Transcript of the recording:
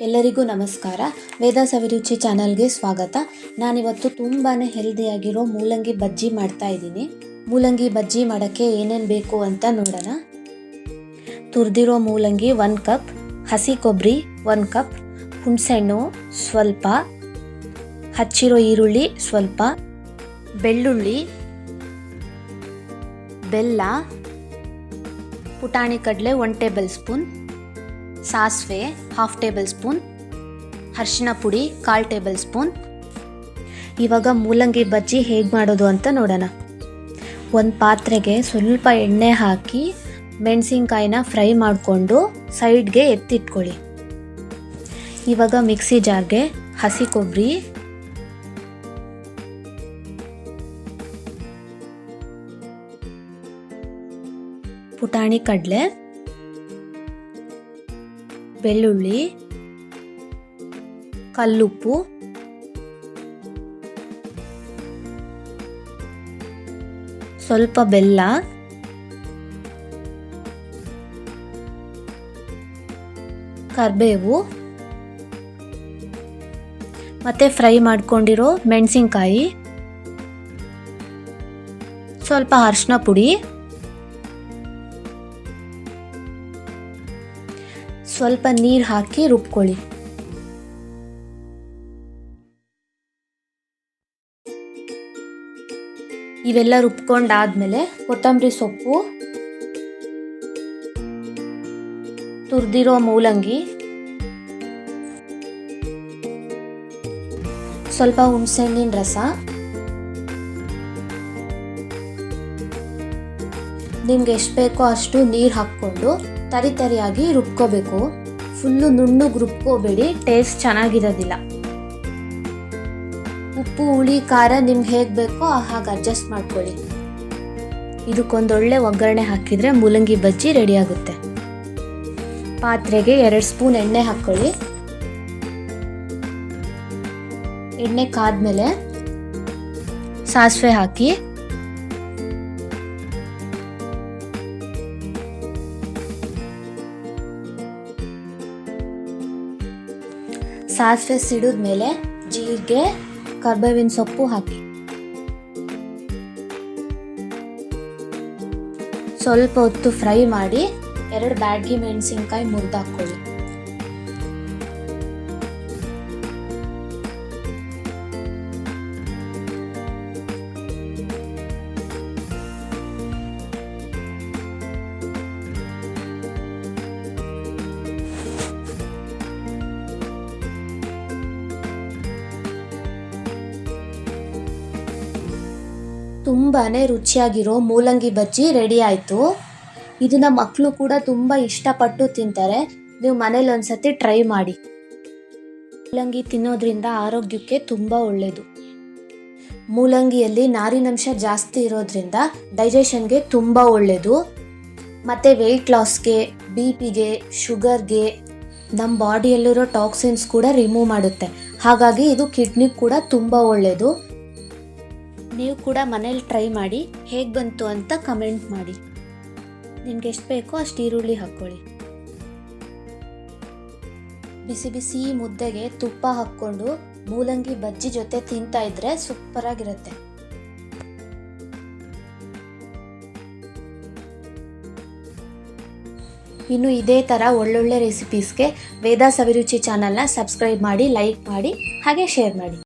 ಎಲ್ಲರಿಗೂ ನಮಸ್ಕಾರ. ವೇದ ಸವಿರುಚಿ ಚಾನಲ್ಗೆ ಸ್ವಾಗತ. ನಾನಿವತ್ತು ತುಂಬಾ ಹೆಲ್ದಿಯಾಗಿರೋ ಮೂಲಂಗಿ ಬಜ್ಜಿ ಮಾಡ್ತಾ ಇದ್ದೀನಿ. ಮೂಲಂಗಿ ಬಜ್ಜಿ ಮಾಡೋಕ್ಕೆ ಏನೇನು ಬೇಕು ಅಂತ ನೋಡೋಣ. ತುರಿದಿರೋ ಮೂಲಂಗಿ 1 ಕಪ್, ಹಸಿ ಕೊಬ್ಬರಿ 1 ಕಪ್, ಹುಣಸೆಹಣ್ಣು ಸ್ವಲ್ಪ, ಹಚ್ಚಿರೋ ಈರುಳ್ಳಿ ಸ್ವಲ್ಪ, ಬೆಳ್ಳುಳ್ಳಿ, ಬೆಲ್ಲ, ಪುಟಾಣಿ ಕಡಲೆ 1 ಟೇಬಲ್ ಸ್ಪೂನ್, ಸಾಸಿವೆ 1/2 ಟೇಬಲ್ ಸ್ಪೂನ್, ಅರಿಶಿನ ಪುಡಿ 1/4 ಟೇಬಲ್ ಸ್ಪೂನ್. ಇವಾಗ ಮೂಲಂಗಿ ಬಜ್ಜಿ ಹೇಗೆ ಮಾಡೋದು ಅಂತ ನೋಡೋಣ. ಒಂದು ಪಾತ್ರೆಗೆ ಸ್ವಲ್ಪ ಎಣ್ಣೆ ಹಾಕಿ ಮೆಣಸಿನ್ಕಾಯಿನ ಫ್ರೈ ಮಾಡಿಕೊಂಡು ಸೈಡ್ಗೆ ಎತ್ತಿಟ್ಕೊಳ್ಳಿ. ಇವಾಗ ಮಿಕ್ಸಿ ಜಾರ್ಗೆ ಹಸಿ ಕೊಬ್ಬರಿ, ಪುಟಾಣಿ ಕಡಲೆ, ಬೆಳ್ಳುಳ್ಳಿ, ಕಲ್ಲುಪ್ಪು, ಸ್ವಲ್ಪ ಬೆಲ್ಲ, ಕರಿಬೇವು ಮತ್ತೆ ಫ್ರೈ ಮಾಡ್ಕೊಂಡಿರೋ ಮೆಣಸಿನ್ಕಾಯಿ, ಸ್ವಲ್ಪ ಅರಿಶಿನ ಪುಡಿ, ಸ್ವಲ್ಪ ನೀರು ಹಾಕಿ ರುಬ್ಕೊಳ್ಳಿ. ಇವೆಲ್ಲ ರುಬ್ಕೊಂಡಾದ್ಮೇಲೆ ಕೊತ್ತಂಬರಿ ಸೊಪ್ಪು, ತುರಿದಿರೋ ಮೂಲಂಗಿ, ಸ್ವಲ್ಪ ಹುಣಸೆಹಣ್ಣಿನ ರಸ, ನಿಮ್ಗೆ ಎಷ್ಟು ಬೇಕೋ ಅಷ್ಟು ನೀರು ಹಾಕ್ಕೊಂಡು ತರಿಯಾಗಿ ರುಬ್ಕೋಬೇಕು. ಫುಲ್ಲು ನುಣ್ಣಗೆ ರುಬ್ಕೋಬೇಡಿ, ಟೇಸ್ಟ್ ಚೆನ್ನಾಗಿರೋದಿಲ್ಲ. ಉಪ್ಪು ಹುಳಿ ಖಾರ ನಿಮ್ಗೆ ಹೇಗೆ ಬೇಕೋ ಹಾಗೆ ಅಡ್ಜಸ್ಟ್ ಮಾಡ್ಕೊಳ್ಳಿ. ಇದಕ್ಕೊಂದೊಳ್ಳೆ ಒಗ್ಗರಣೆ ಹಾಕಿದರೆ ಮೂಲಂಗಿ ಬಜ್ಜಿ ರೆಡಿ ಆಗುತ್ತೆ. ಪಾತ್ರೆಗೆ 2 ಸ್ಪೂನ್ ಎಣ್ಣೆ ಹಾಕ್ಕೊಳ್ಳಿ. ಎಣ್ಣೆ ಕಾದ್ಮೇಲೆ ಸಾಸಿವೆ ಹಾಕಿ, ಸಾಸಿವೆ ಸಿಡಿದ್ಮೇಲೆ ಜೀರಿಗೆ, ಕರಿಬೇವಿನ ಸೊಪ್ಪು ಹಾಕಿ ಸ್ವಲ್ಪ ಹೊತ್ತು ಫ್ರೈ ಮಾಡಿ 2 ಬ್ಯಾಡಗಿ ಮೆಣಸಿನ್ಕಾಯಿ ಮುರಿದು ಹಾಕ್ಕೊಳ್ಳಿ. ತುಂಬಾ ರುಚಿಯಾಗಿರೋ ಮೂಲಂಗಿ ಬಜ್ಜಿ ರೆಡಿ ಆಯಿತು. ಇದನ್ನ ಮಕ್ಕಳು ಕೂಡ ತುಂಬ ಇಷ್ಟಪಟ್ಟು ತಿಂತಾರೆ. ನೀವು ಮನೇಲಿ ಒಂದ್ಸತಿ ಟ್ರೈ ಮಾಡಿ. ಮೂಲಂಗಿ ತಿನ್ನೋದ್ರಿಂದ ಆರೋಗ್ಯಕ್ಕೆ ತುಂಬ ಒಳ್ಳೆಯದು. ಮೂಲಂಗಿಯಲ್ಲಿ ನಾರಿನಂಶ ಜಾಸ್ತಿ ಇರೋದ್ರಿಂದ ಡೈಜೆಷನ್ಗೆ ತುಂಬ ಒಳ್ಳೆಯದು. ಮತ್ತು ವೆಯ್ಟ್ ಲಾಸ್ಗೆ, BP-ಗೆ, ಶುಗರ್ಗೆ, ನಮ್ಮ ಬಾಡಿಯಲ್ಲಿರೋ ಟಾಕ್ಸಿನ್ಸ್ ಕೂಡ ರಿಮೂವ್ ಮಾಡುತ್ತೆ. ಹಾಗಾಗಿ ಇದು ಕಿಡ್ನಿಗೆ ಕೂಡ ತುಂಬ ಒಳ್ಳೆಯದು. ನೀವು ಕೂಡ ಮನೇಲಿ ಟ್ರೈ ಮಾಡಿ, ಹೇಗೆ ಬಂತು ಅಂತ ಕಮೆಂಟ್ ಮಾಡಿ. ನಿಮ್ಗೆ ಎಷ್ಟು ಬೇಕೋ ಅಷ್ಟು ಈರುಳ್ಳಿ ಹಾಕ್ಕೊಳ್ಳಿ. ಬಿಸಿ ಬಿಸಿ ಮುದ್ದೆಗೆ ತುಪ್ಪ ಹಾಕ್ಕೊಂಡು ಮೂಲಂಗಿ ಬಜ್ಜಿ ಜೊತೆ ತಿಂತಾ ಇದ್ರೆ ಸೂಪರಾಗಿರುತ್ತೆ. ಇನ್ನು ಇದೇ ಥರ ಒಳ್ಳೊಳ್ಳೆ ರೆಸಿಪೀಸ್ಗೆ ವೇದ ಸವಿರುಚಿ ಚಾನಲ್ನ ಸಬ್ಸ್ಕ್ರೈಬ್ ಮಾಡಿ, ಲೈಕ್ ಮಾಡಿ, ಹಾಗೆ ಶೇರ್ ಮಾಡಿ.